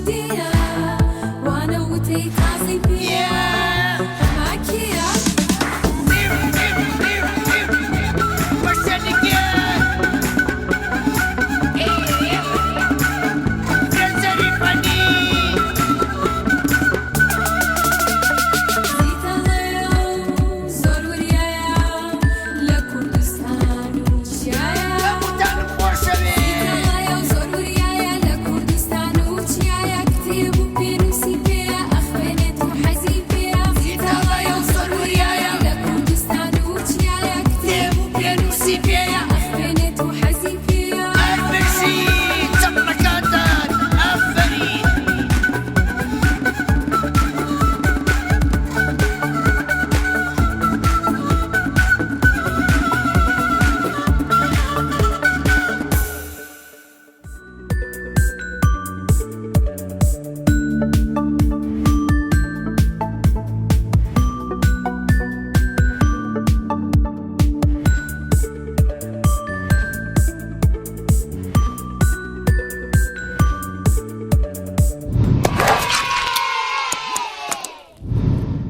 وديها وانا وتيتازي فيها معك يا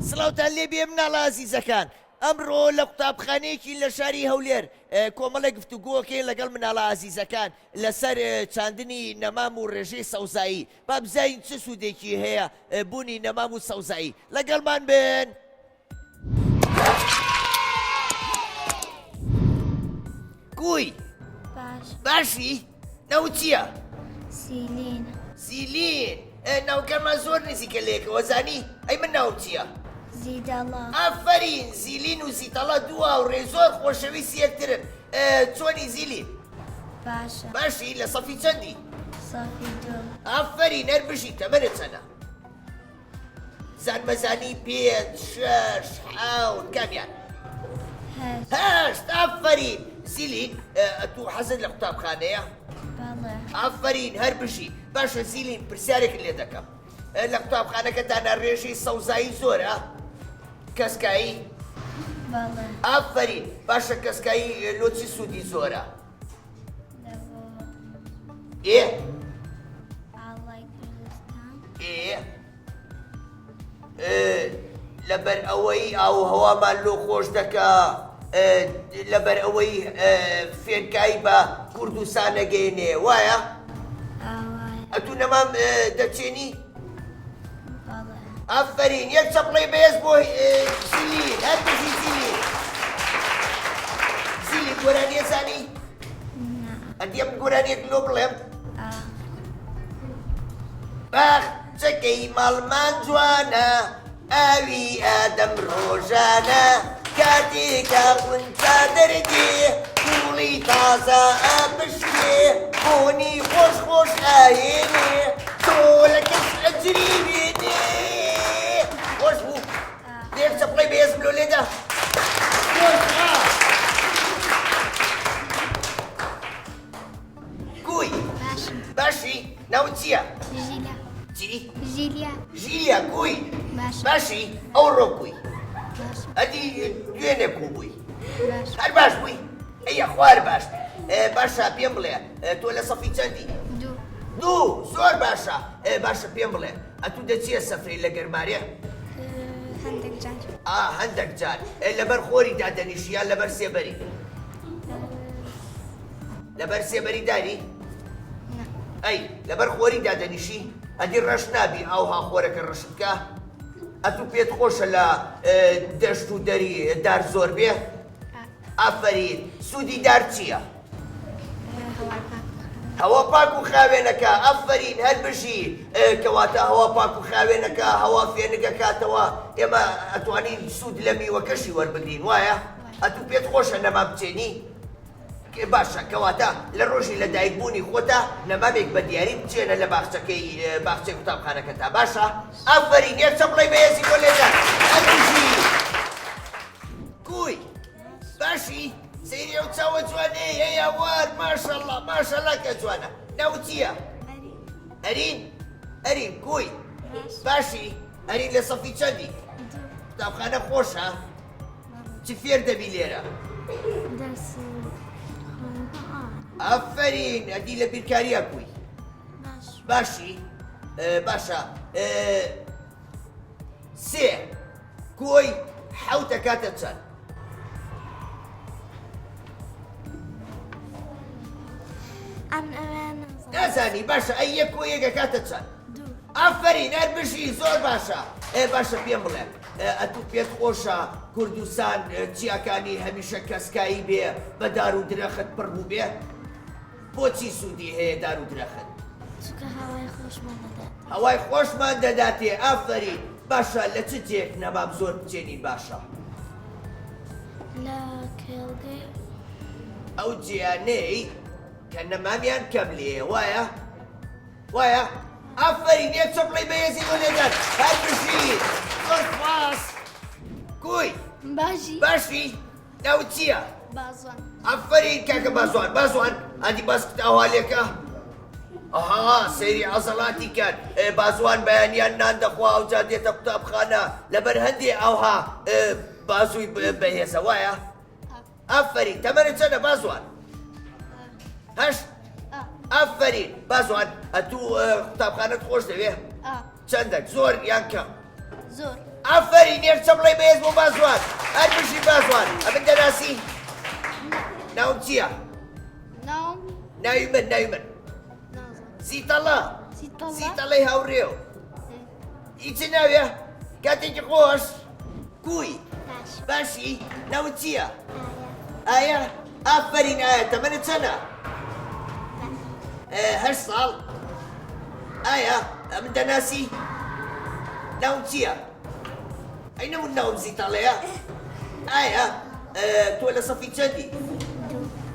سڵاوتان لێ بێ مناڵە ئازیزەکان ئەمڕۆ لە قوتابخانەیەکی لە شاری هەولێر کۆمەڵێک گفتوگۆکەین لەگەڵ مناڵە ئازیزەکان لەسەر چاندنی نەمام و ڕێژەی سەوزایی با بزانین چه سوودێکی هەیە بوونی نەمام و سەوزایی لەگەڵمان بن. گوی باشی ناو چییە؟ زیلین ناوکەمە زۆر نزیکە لێکەوە زانی ئەی من ناوم چییە؟ زیدەڵا. ئافرین زیلین و زیتەڵە دوو هاوڕێ زۆر خۆشەویستی یەکترن. چۆنی زیلین؟ باشە. باشی لە سەفی چەندی؟ سەفی دوو. ئافرین هەر بژی تەمەنت چەندە؟ زانمەزانی پێنج شەش حەوت کامیان؟ هەشت. ئافرین زیلین تو حەزت لە قوتابخانەیە؟ بەڵێ. ئافرین هەر بژی باشە زیلین پرسیارێکت لێ دەکەم لە قوتابخانەکەتانە ڕێژەی سەوزایی زۆرە؟ کەسکایی؟ بەڵێ. ئافرین باشە کەسکایی لۆچی سوودی زۆرە؟ ئێ ئاڵای کوردستان. لەبەر ئەوەی ئاو هەوامان لۆ خۆش دەکا لەبەر ئەوەی فێنکایی بە کوردستان نەگەیەنێ وایە؟ ئەتوو نەمام دەچێنی؟ بەڵێ. ئافرین یەک چەپڵەی بەهێز بۆ زیلین هەر بژی زیلین. زیلین گۆرانیە زانی؟ ئەدیەم گۆرانیەک لۆ بڵێم؟ باخچەکەی ماڵمان جوانە ئاوی ئادەم ڕۆژانە کاتێکە قونچە دەردێ کوڵی تازە ئابشتێ بۆنی خۆش خۆش ئاێنێ تۆ لە کەس ئەجری وێنێ. خۆش بوو لێک چەپڵەی بەهێزم لۆ لێدا. گوی باشی ناوت چییە؟ ژیلیا. چی؟ ژیلیا. ژیلیا گوی باشە. باشی ئەو ڕۆکوی باشە. ئەدی دوێنێ کوو بووی باشە. هەر باش بووی ئەیە خوار باش باشە پێم بڵێ تۆ لە سەفی چەندی؟ دوو. زۆر باشە باشە پێم بڵێ ئەتوو دەچیە سەفرەی لە گەرمارێ؟ هەندێک جار. هەندێک جار لەبەر خۆری دادەنیشیان لەبەر سێبەری؟ لەبەر سێبەری داری؟ ئەی لەبەر خۆری دادەنیشی ئەدی ڕەش نابی ئەوها خۆرەکە ڕەشت بکە؟ ئەتوو پێت خۆشە لە دەشت و دەری دار زۆر بێ؟ ئافرین سوودی دار چییە؟ هەوا پاک و خاوێنەکە. ئافرین هەر بژی کەواتە هەوا پاک و خاوێنەکە هەوا فێنگەکاتەوە ئێمە ئەتوانین سوود لە میوەکەشی وەربگرین وایە؟ ئەتوو پێت خۆشە نەما بچێنی؟ باشە کەواتە لە ڕۆژی لەدایکبوونی خۆتە نەمامێک بە دیاری بچێنە لە باخچەکەی باخچەی قوتابخانەکەتا باشە؟ ئافرین یەک چەپڵەی بەهێزی بۆ لێدە. ئەبژی گوی باشی سەیری ئەو چاوە جوانەیە هەیە وار ماشەڵڵا ماشەڵڵا کە جوانە. ناوت چییە؟ ئەرین. ئەرین گوی باشی ئەرین لە سەفی چەندی؟ قوتابخانە خۆشە؟ چی فێر دەبی لێرە؟ ئافرین ئەدی لە بیرکاریە بووی. باشی باشە سێ کۆی حەوت دەکاتە چەند؟ نازانی باشە ئەی یەک کۆی یەک دەکاتە چەند؟ ئافرین هەربژی زۆر باشە باشە پێم بڵێ ئەتوو پێت خۆشە کوردستان چیاکانی هەمیشە کەسکایی بێ بە دار و درەخت پڕ بوو بێ؟ بۆچی سوودی هەیە دار و درەخت؟ هەوای خۆشمان دەداتێ ئافرین باشە لە چ جێک نەمام زۆر بچێنین باشە؟ لە کێڵگەی ئەو جیانەی کە نەمامیان کەم لێ وایە؟ وایە؟ ئافرین یەک چۆپڵی بەهێزی بۆ لێدەن هەربژی زۆر سپاس کوی باشی ناو چییە؟ بازوان ئافرین کاکە بازوان هەندی باسکت ئاوالێکە؟ ئەها سەیری عەزەڵاتی کرد بازوان بەیانیان نان دەخوا ئەو جا دێتە قوتابخانە لەبەر هەندێ ئەوها بازووی بەهێزە وایە؟ ئافرین تەمەنت چەندە بازوان؟ هەشت؟ ئافرین بازوان ئەتوو قوتابخانەت خۆش دەوێ؟ چەندێک زۆر یان کەم؟ زۆر ئافرین یەک چەپڵی بەهێز بۆ بازوان هەربژی بازوان ئەمن دەناسی؟ ناوم چییە؟ ناوی من زیتەڵە زیتەڵەی هاوڕێو هیچ ناوێ کاتێکی خۆش کوی باشی ناوت چییە؟ ئایا ئافرین ئایا تەمەنت چەندە؟ 8 ساڵ ئایا ئەمن دەناسی؟ ناوم چییە؟ ئەی نەمون ناوم زیتەڵەیە؟ ئایا تۆ لە سەفی چەندی؟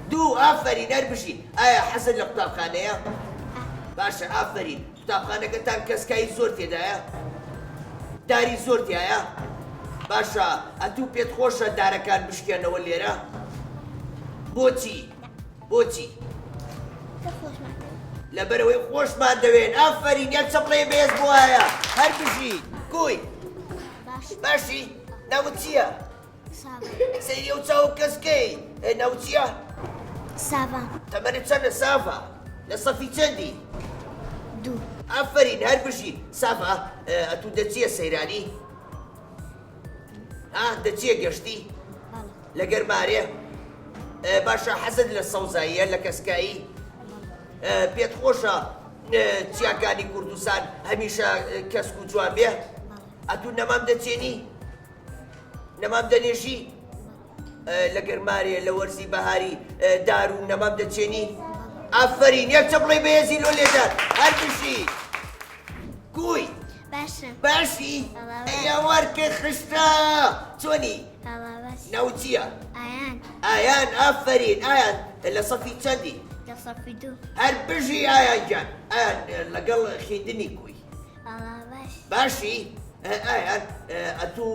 دوو ئافرین هەربژی ئایا حەزت لە قوتابخانەیە؟ باشە ئافرین قوتابخانەکەتان کەسکایی زۆر تێدایە؟ داری زۆر تایە؟ باشە ئەتوو پێت خۆشە دارەکان بشکێنەوە لێرە؟ بۆچی؟ لەبەرەوەی خۆشمان دەوێن ئافرین یەک چەپڵەی بەهێز بۆ هەیە هەربژی کوی باشی ناوت چییە؟ سەیری ئەو چاو کەسکەی ناوت چییە؟ ساڤان تەمەنت چەندە سافا؟ لە سەفی چەندی؟ دوو ئافرین هەربژی سافا ئەتوو دەچیە سەیرانی؟ دەچیە گەشتی؟ لە گەرمارێ؟ باشە حەزت لە سەوزاییە لە کەسکایی؟ پێت خۆشە چیاکانی کوردستان هەمیشە کەسک و جوان بێ؟ ئەتوو نەمام دەچێنی؟ نەمام دەنێژی؟ لە گەرمارێ لە وەرزی بەهاری دار و نەمام دەچێنی؟ ئافرین یەک چەپڵی بەهێزی لۆ لێدەن هەربژی کوی باشی ئەیا وەرکە خشتە چۆنی؟ ناوت چییە؟ ئایان ئافرین ئایان لە سەفی چەندی؟ هەربژی ئایان جان ئایان لەگەڵ خوێندنی کوی باشی ئایان ئەتوو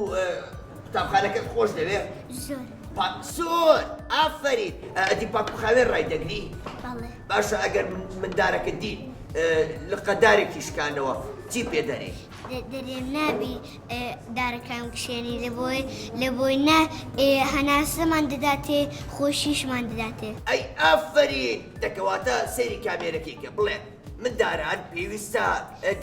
قوتابخانەکەت خۆش دەوێ؟ زۆر ئافرین ئەدی پاکوخاوێن ڕای دەگری؟ باشە ئەگەر من دارەکە دین لە قەدارێکی شکانەوە چی پێدەری؟ دەرێم نابی دارەکان کشێنی لە بۆی هەناسەمان دەداتێ خۆشیشمان دەداتێ ئەی ئافرین دەکەواتە سەیری کامێرەکەیکە بڵێ من داران پێویستە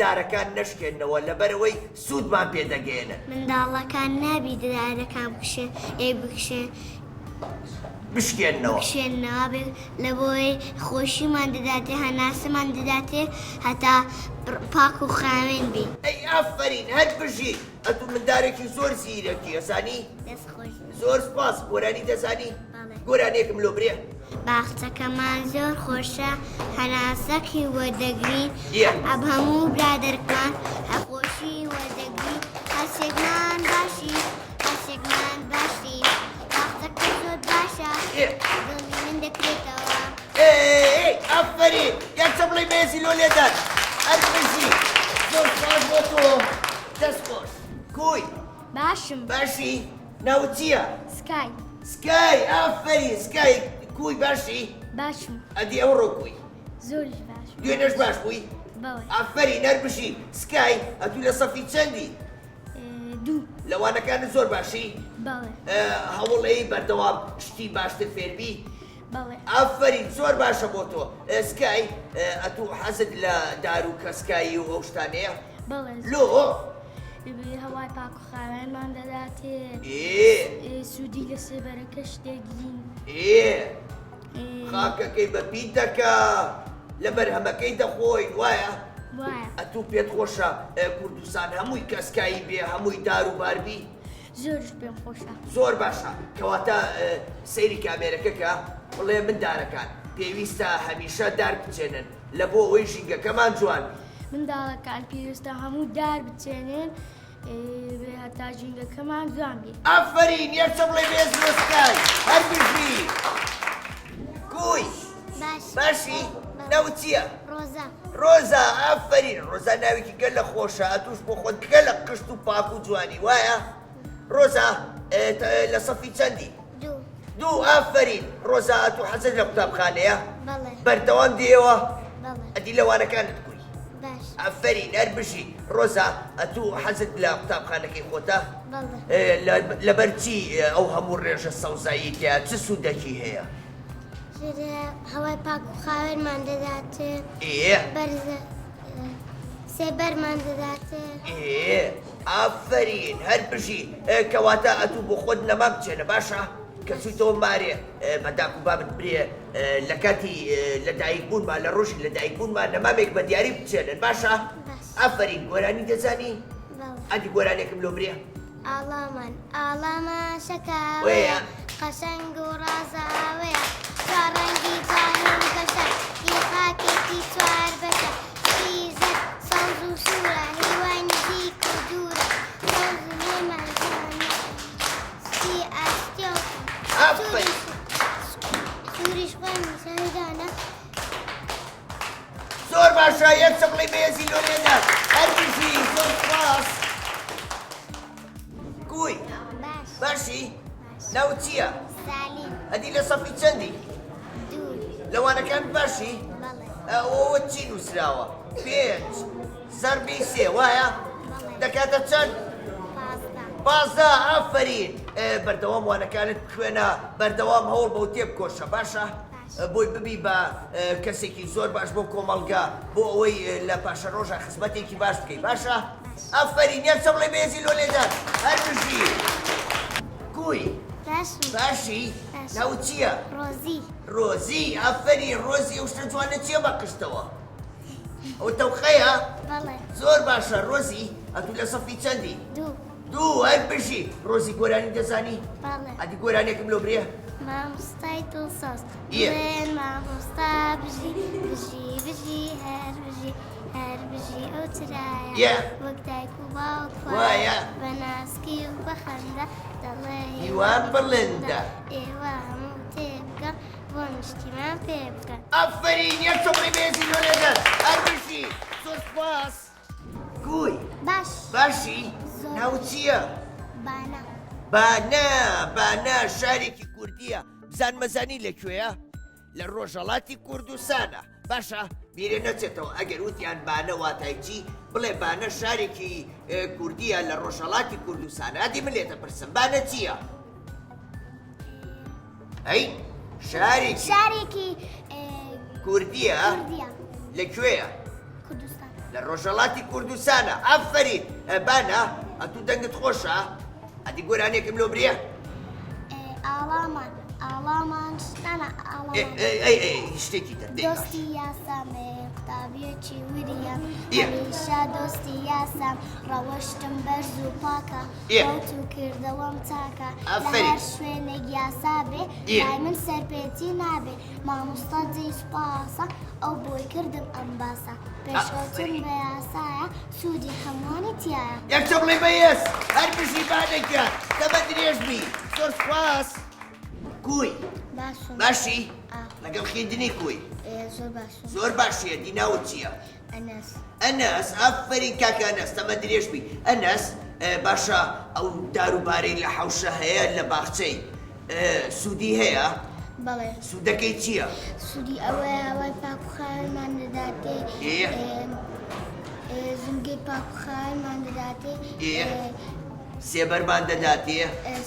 دارەکان نەشکێنەوە لەبەرەوەی سوودمان پێدەگەێنن منداڵەکان نابی دارەکان بکشێن بشکێنەوە لە بۆی خۆشیمان دەداتێ هەناسەمان دەداتێ هەتا پاک و خاوێن بی ئەی ئافرین هەربژی ئەتوو مندارێکی زۆر زیرەکی ئەزانی؟ زۆر سپاس گۆرانی دەزانی؟ گۆرانێکم لۆ برێ باخچەکەمان زۆر خۆشە هەناسەکی وەردەگرین ئەب هەموو برادەرکان هەخۆشی وەردەگرین هەسێکمان باشی باخچەکە زۆر باشە دڵی من دەکرێتەوە ئافرین یەک چەپڵی بەهێزی لۆ لێدەن هەربژی زۆر سپاس بۆ تۆ دەست خۆش کوی باشی ناوت چییە؟ سکای ئافرین سکای کوی باشی؟ ئەدی ئەوڕۆ کوی زۆریش باش دوێنەش باش بووی؟ ئافرین هەربژی سکای ئەتوو لە سەفی چەندی؟ دوو لەوانەکانت زۆر باشی؟ هەوڵەی بەردەوام شتی باشتر فێربی؟ بەڵێ ئافرین زۆر باشە بۆ تۆ سکای ئەتو حەزت لە دار و کەسکایی و ئەو شتانەیە بەڵێ لۆ هەوای پاک و خاوێنمان دەداتێ سوودی لە سێبەرەکە شتێکین خاکەکەی بەپی دەکا لە بەرهەمەکەی دەخۆی وایە وایە ئەتوو پێت خۆشە کوردستان هەمووی کەسکایی بێ هەمووی دار و باربی زۆرش پێم خۆشە زۆر باشە کەواتە سەیری کامێرەکەکە بڵێ من دارەکان پێویستە هەمیشە دار بچێنن لە بۆ ئەوەی ژینگەکەمان جوان منداڵەکان پێویستە هەموو دار بچێنن هەتا ژینگەکەمان جوان بێ ئافرین یەکچە بڵێ بێز لۆسکای هەرگیژی کوی باشی ناوت چییە؟ ڕۆزە ڕۆزە ئافرین ڕۆزە ناوێکی گەل لە خۆشە ئەتوش بۆ خۆت گەلە قشت و پاک و جوانی وایە؟ ڕۆزە لە سەفی چەندی؟ دوو ئافرین ڕۆزە ئەتو حەزت لە قوتابخانەیە؟ بەڵێ بەردەوام دێەوە؟ بەڵێ ئەدی لەوانەکانت کوی باش ئافرین هەر بژی ڕۆزە ئەتو حەزت لە قوتابخانەکەی خۆتە؟ بەڵێ لەبەرچی ئەو هەموو ڕێژە سەوزایی تیا چ سوودەکی هەیە؟ هەوای پاک و خاوێنمان دەداتێ بەرزە سێبەرمان دەداتێ ئافرین هەر بژی کەواتە ئەتوو بۆ خۆت نەما بچێنە باشە؟ کە چوویتەوە مارێ بەداک و بابت برێ لە کاتی لەدایک بوونمان لە ڕۆژی لەدایک بوونمان نەمامێک بە دیاری بچێنن باشە؟ ئافرین گۆرانی دەزانی؟ ئەدی گۆرانێکم لۆ برێ؟ ئاڵامان شەکاوەیە قەشەنگ و ڕازاوەیە چاڕەنگی جوان و کەشە هی خاکێکی چوار بەشە سیزەت سەوز و سوورە هیوای نزیک و دوورە سەوز و هێمەزانە سی ئاشتێ و سووریش خوێنی شەهیدانە زۆر باشە یەکچە بڵێ بەهێزی لۆ لێدە هەرگیژی زۆر سپاس کوی باشی ناوت چییە؟ سالیم ئەدی لە سەفی چەندی؟ دوو لەوانەکان باشی؟ بەڵێ ئەوە چی نووسراوە؟ پێنج زەربی سێ وایە؟ دەکاتە چەند؟ پازدە ئافرین بەردەوام وانەکانت بخوێنە بەردەوام هەوڵ بەو تێبکۆشە باشە؟ بۆی ببی بە کەسێکی زۆر باش بۆ کۆمەڵگا بۆ ئەوەی لە پاشە ڕۆژە خزمەتێکی باش بکەی باشە؟ ئافرین یەکچە بڵێ بەهێزی لۆ لێدان هەر بژی کوی باشی ناوت چییە؟ ڕۆزی ئافرین ڕۆزی ئەو شتە جوانە چییە بە قشتەوە؟ ئەو تەوخەیە؟ بەڵێ زۆر باشە ڕۆزی ئەتوو لە سەفی چەندی؟ دوو هەر بژی ڕۆزی گۆرانی دەزانی؟ بەڵێ ئەدی گۆرانێکم لۆ برێ؟ مامۆستای دڵسۆز بڵێن مامۆستا بژی هەر بژی ئەو ترایە وەک دایک و باوک وایە بە ناسکی و بە خەندە دەڵێ هیوان بڵندە ئێوە هەموو تێبکەن بۆ نیشتیمان پێ بکەن ئافرین یەکچە بڵێ بەهێزی لۆ لێدان هەر بژی زۆر سپاس کوی باشی ناوت چییە؟ بانە شارێکی کوردیە بزان مەزانی لەکوێیە؟ لە ڕۆژهەڵاتی کوردستانە باشە بیرێ نەچێتەوە ئەگەر وتیان بانە واتای چی بڵێ بانە شارێکی کوردیە لە ڕۆژهەڵاتی کوردستانە ئەدی من لێتە پرسم بانە چییە؟ ئەی شارێکی کوردیە لەکوێیە؟ لە ڕۆژهەڵاتی کوردستانە ئافرین بانە ئەتوو دەنگت خۆشە؟ ئەدی گۆرانێکم لۆ برێ؟ ئاڵامان شتانە شتێکی تر دۆستی یاسامێ قوتابیەکی وریە هەمیشە دۆستی یاسام ڕەوەشتم بەرز و پاکە ڕەوت و کردەوەم چاکە لە هەر شوێنێک یاسا بێ لای من سەرپێچی نابێ مامۆستا جێی سوپاسە ئەو بۆی کردم ئەم باسە پێشکەوتن بە یاسایە سوودی هەمووانی تایە یەکچە بڵێ بەهێز هەر بژی بانێکە دەبە درێژ بی زۆر سوپاس کوی باشی؟ لەگەڵ خێندنی کوی زۆر باشیە دی ناوت چییە؟ ئەنەس ئافرین کاکە ئەنەس دەمە درێژ بی ئەنەس باشە ئەو داروبارەی لە حەوشە هەیە لە باخچەی سوودی هەیە؟ بەڵێ سوودەکەی چییە؟ سوودی ئەوەیە هەوای پاک و خاوێنمان دەداتێ زنگەی پاک و خاوێنمان دەداتێ سێبەرمان دەداتێ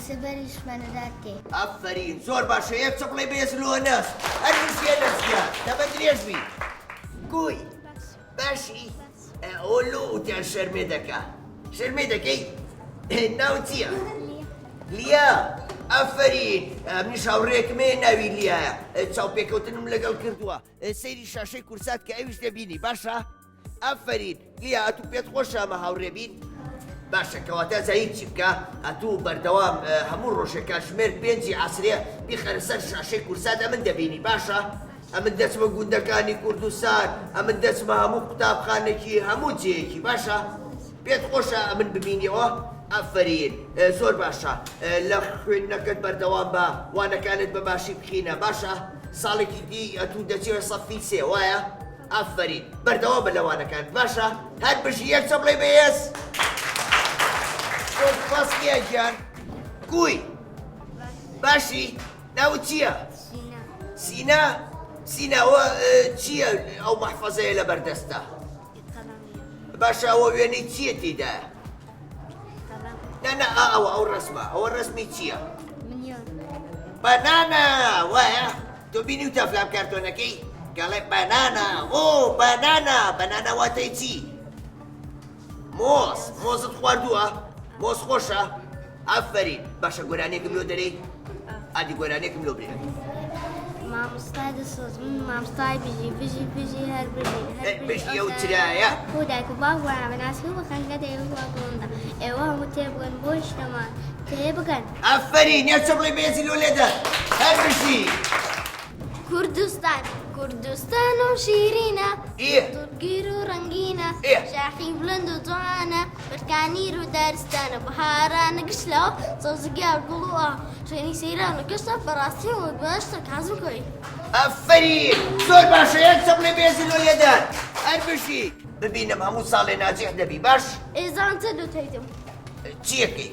سبەریشمانەداتێ ئەفەرین زۆر باشە یەک چەپڵی بێز لۆنەس هەر نووسێ نەسکە دەبە درێژ بی گوی باشی ئۆلو وتیان شەرمێ دەکا شەرمێ دەکەی ناو چییە؟ لیا ئەفەرین منیش هاوڕێکمێ ناوی لیایە چاوپێکەوتنم لەگەڵ کردووە سەیری شاشەی کورسات کە ئەویش دەبینی باشە؟ ئەفەرین لیا ئەتوو پێت خۆشە ئەمە هاوڕێ بین؟ باشە کەواتە زایی چی بکە ئەتوو بەردەوام هەموو ڕۆژێکە ژمێر 5 عەسرێ بیخەرە سەر شاشەی کورسات ئەمن دەبینی باشە؟ ئەمن دەچمە گوندەکانی کوردستان ئەمن دەچمە هەموو قوتابخانێکی هەموو جێیەکی باشە؟ پێت خۆشە ئەمن ببینیەوە؟ ئەفەرین زۆر باشە لە خوێندنەکەت بەردەوام بە وانەکانت بە باشی بخینە باشە؟ ساڵێکی دی ئەتوو دەچێوە سەفی سێ وایە؟ ئەفەرین بەردەوام بە لەوانەکانت باشە؟ هەر بژی یەک چەپڵی بەهێز سپاسیە گیان گوی باشی ناوت چییە؟ سینا سیناوە چییە ئەو مەحفەزەیە لە بەردەستە؟ باشە ئەوە وێنەی چییە تێدایە؟ نانا ئەوە ڕسمە ئەوە ڕسمی چییە؟ بەنانە وایە تۆ بینی و تەفلام کارتۆنەکەی گەڵێ بەنانە ئۆ بەنانە بەنانە واتەی چی؟ مۆز مۆزت خواردووە؟ مۆز خۆشە؟ ئەفەرین باشە گۆرانێکم لۆ دەرەی؟ ئادی گۆرانێکم لۆ برێ مامۆستای دەسۆز من مامۆستای بژی هەر بژی ئەو چرایە؟ بۆ دایک و باوک وایە بەناسی و بەخەنگە دەیەوە بڵندا ئێوە هەموو تێبگەن بۆ شتەمان تێبگەن ئەفەرین یەک چەپڵی بێزی لۆ لێدە هەر بژی کوردستان کوردستان و شیرینە ئێ دورگیر و ڕەنگینە ئێ شاخی بلند و جوانە بەرکانی ڕوو دارستانە بەهارانە گشتلەوە سەوزگار گوڵووە شوێنی سەیران و گەشتە بەڕاستی و بەشتە کازوکەی ئەفەرین زۆر باشە یەک چەپڵی بێزی لۆ لێدەن هەر بژی ببینم هەموو ساڵێ ناجێح دەبی باش؟ ئێزان چە دوتەیتم چیەکەی؟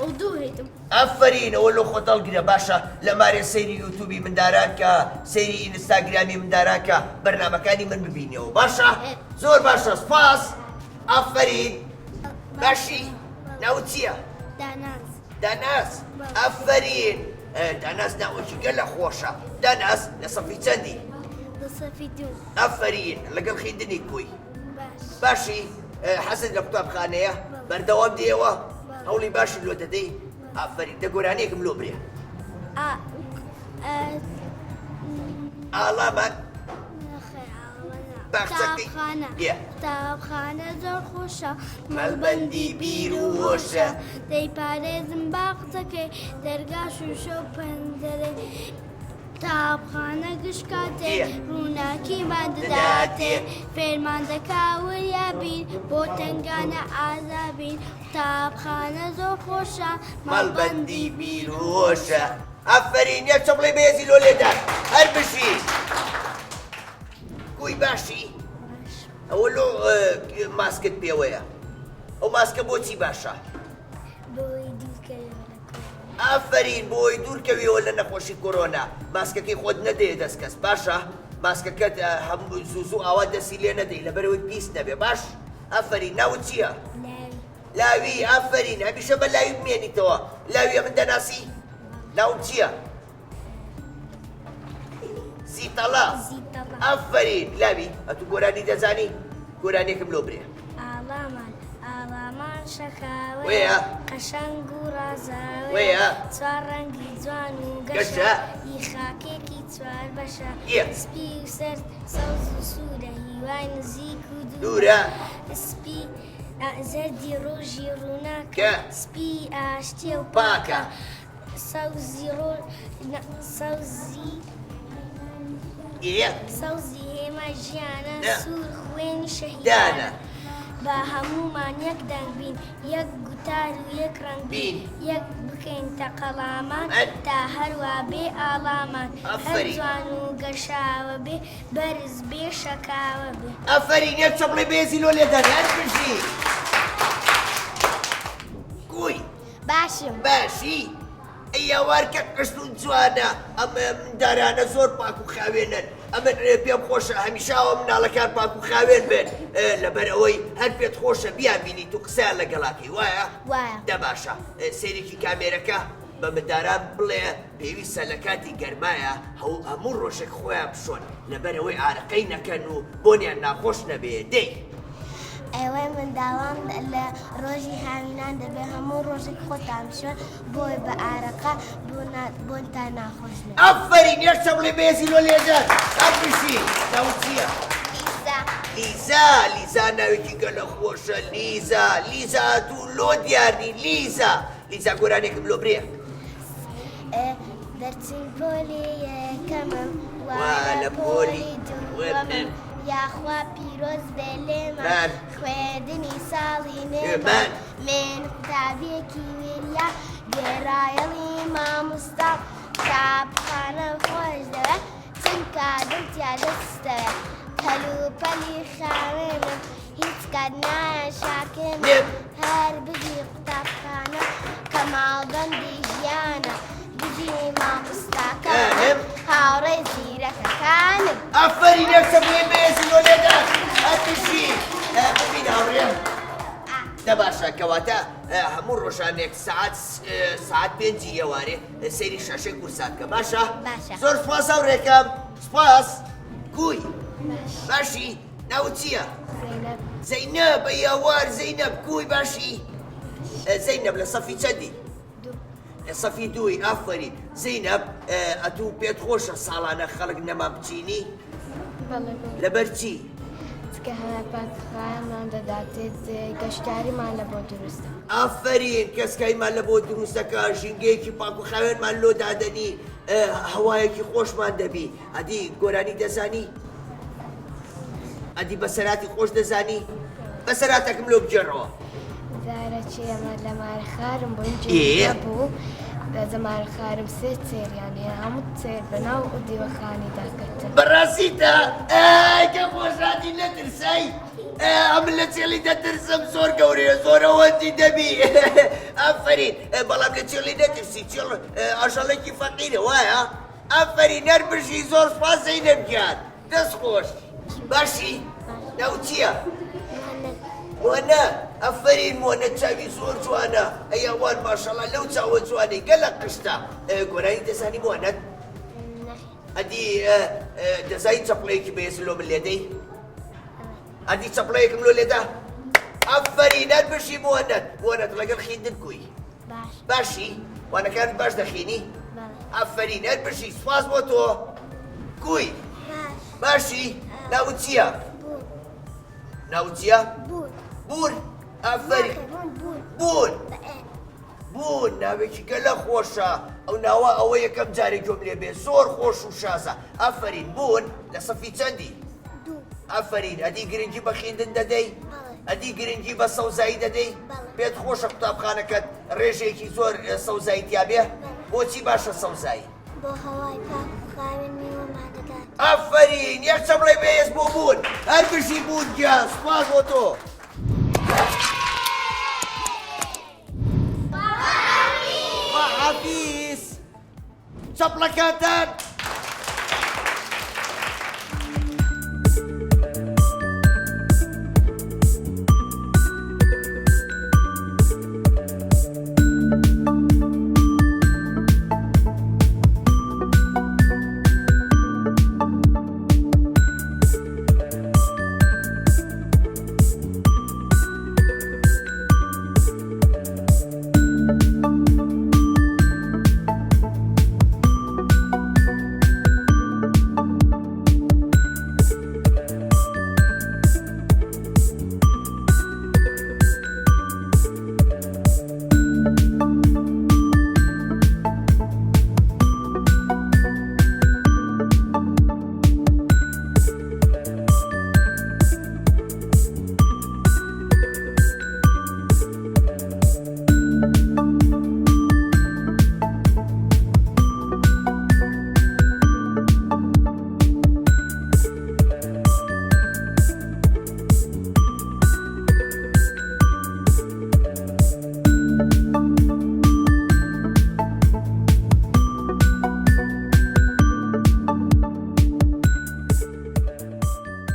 ئەو دوو هێتم ئەفەرین ئەوە لۆ خۆ دەڵگرە باشە لە مارێ سەیری یوتوبی منداران کە سەیری ئینستاگرامی منداران کە بەرنامەکانی من ببینەوە باشە؟ زۆر باشە سپاس ئەفەرین باشی ناوت چییە؟ داناز داناس ئەفەرین داناس ناوەکی گەلە خۆشە داناس لە سەفی چەندی؟ لە سەفی دوو ئەفەرین لەگەڵ خوێندنی کوی باش باشی حەسن لە قوتابخانەیە بەردەوام دێەوە هەوڵی باشی لۆ دەدەی ئافەرین دە گۆرانەیەکم لۆ برێ ئاڵامان قوتابخانە زۆر خۆشە مەڵبەندی بیر و هۆشە دەیپارێزم با قسەکەی دەرگاش و شەو پەنجەرەی قوتابخانە گشتکاتێ ڕووناکیمان دەداتێ فێرمان دەکا وریابین بۆ تنگانە ئازابین قوتابخانە زۆر خۆشە مەڵبەندی بیر و هۆشە ئەفەرین یەک چەپڵی بێزی لۆ لێدان هەر بژی گوی باشی ئەوە لۆ ماسکت پێوەیە ئەو ماسکە بۆچی باشە؟ بۆی دوورکەوێت ئافەرین بۆی دوورکەویەوە لە نەخۆشی کۆرۆنا ماسکەکەی خۆت نەدەیە دەست کەس باشە؟ ماسکەکەت هەموو زوو ئاوا دەستی لێ نەدەی لەبەرەوەی پیس نەبێ باش؟ ئافەرین ناوت چییە؟ لاوی ئافەرین هەمیشە بە لاوی بمێنیتەوە لاویە من دەناسی؟ ناوت چییە؟ زیتەڵا ئافەرین لاوی ئەتوو گۆرانی دەزانی؟ گۆرانێکم لۆ برێ ئاڵامان شەکاوەیە وەیە قەشەنگ و ڕازاوەیە وەیە چوار ڕەنگی جوان و گەشە گەشە خاکێکی چوار بەشە سپی و سەر سەوز و سوورە هیوای نزیک و دوورە سپی زەردی ڕۆژی ڕووناکە سپی ئاشتیە و پاکە سەوزی هێمە ژیانە سوور خوێنی شەهیدانە بە هەمومان یەک دەنگ بین یەک گوتار و یەک ڕەنگ بین یەک بکەین تەقەڵامان تا هەروە بێ ئاڵامان هەر جوان و گەشاوە بێ بەرز بێ شەکاوە بێ ئەفەرین یەک چەپڵی بێزی لۆ لێدان هەر بژی گوی باشم باشی ئەیە وارکە قشت و جوانە ئەمە مندارانە زۆر پاک و خاوێنن ئەمن پێم خۆشە هەمیشاوە مناڵەکان پاک و خاوێن بێن لەبەر ئەوەی هەر پێت خۆشە بیان بینیت و قسەیان لەگەڵاکەی وایە؟ وایە. دە باشە سێرێکی کامێرەکە بە منداران بڵێ پێویستە لە کاتی گەرمایە هەموو ڕۆژێک خۆیان بشۆن لەبەر ئەوەی ئارەقەی نەکەن و بۆنیان ناخۆش نەبێ دەی ئێوەی منداڵان لە ڕۆژی هاوینان دەبێت هەموو ڕۆژێک خۆتان بشۆن بۆی بە ئارەقە بۆنتان ناخۆش نەبێت. ئەفەرین یەکچە بڵێ بێزی لۆ لێدەن ئەبشی ناوت چییە؟ لیزا ناوێکی گەلە خۆشە لیزا دوو لۆ دیارنی لیزا گۆرانێکم لۆ برێ دەرچین پۆلی یەکەمم وا لە پۆلی دووەمم یاخوا پیرۆز بێ لێمان خوێندنی ساڵی نێمان من قوتابیەکی وێریا گێڕایەڵی مامۆستا کتابخانە خۆش دەوێت چونکە دڵتیا دەستەوێت پەلوپەلی خاوێنم هیچ کات نایە شاکێنم هەر بگی قوتابخانە کە ماڵبەندی ژیانە بگی مامۆستاکانم هاوڕێی زیرەکەکانم. ئەفەرین یەکچە بڵێ بێزی لۆ لێدەن ئەبشی ببین هاوڕێم دە باشە کەواتە هەموو ڕۆژانێک سعات پێنجی ئێوارێ سەیری شەشەی کورسات کە باشە؟ زۆر سپاس هاوڕێکەم سپاس گوی باشی ناوت چییە؟ زەینەب ئەیاوار زەینەب گوی باشی زەینەب لە سەفی چەندی؟ لە سەفی دووی ئافەری زەینەب ئەتوو پێت خۆشە ساڵانە خەڵک نەما بچینی؟ لەبەر چی؟ کە هەپاتخانەمان دەداتێت گەشتاریمان لە بۆ دروستە. ئافەرین کەسکایمان لە بۆ دروستەکە ژینگەیەکی پاک و خاوێنمان لۆ دادەنی هەوایەکی خۆشمان دەبی ئەدی گۆرانی دەزانی؟ ئەدی بەسەراتی خۆش دەزانی؟ بەسەراتەکەم لۆ بجێڕەوە زارەچی ئەمە لە مارەخارم بۆ بوو زەمارە خارم سێ چێریان هەیە هەموو چێر بەناو و دیوەخانی داکەتن. بەڕاستیتە کە خۆشاتی نەترسای ئەم لە چێڵی دەترسم زۆر گەورەیە زۆرەوەندی دەبی ئەفەرین بەڵام لە چێڵی نەترسی چێڵ ئاژەڵێکی فەقیرە وایە؟ ئەفەرین هەربژی زۆر سپاس زەینەب گیان دەست خۆش باشی ناو چییە؟ مۆنە ئەفەرین مۆنە چاوی زۆر جوانە ئەیاوان ماشەڵا لەو چاوە جوانەی گەلە قشتە گۆرانی دەزانی مۆنەت؟ ئەدی دەزایی چەپڵەیەکی بەهێز لۆ من لێدەی؟ ئەدی چەپڵەیەکم لۆ لێدا؟ ئەفەرین هەربژی مۆنەت لەگەڵ خیندن کوی باشی؟ وانەکانت باش دەخینی؟ ئەفەرین هەربژی سپاس بۆ تۆ کوی باشی؟ ناوت چییە؟ ناوت چییە؟ بور ئەفەرین بوون ناوێکی گەلە خۆشە ئەو ناوە ئەوە یەکەم جارێک گوێم لێ بێ زۆر خۆش و شازە ئەفەرین بوون لە سەفی چەندی؟ ئەفەرین ئەدی گرنگی بە خیندن دەدەی؟ ئەدی گرنگی بە سەوزایی دەدەی؟ پێت خۆشە قوتابخانەکەت ڕێژێکی زۆر سەوزایی تیا بێ؟ بۆچی باشە سەوزایی؟ بۆ هەوای پاک و خاوێن میوەمان دەدات. ئەفەرین یەکچە بڵێ بەهێز بۆ بوون هەربژی بوون گیان سپاس بۆ تۆ حەفیز چەپڵەکانتان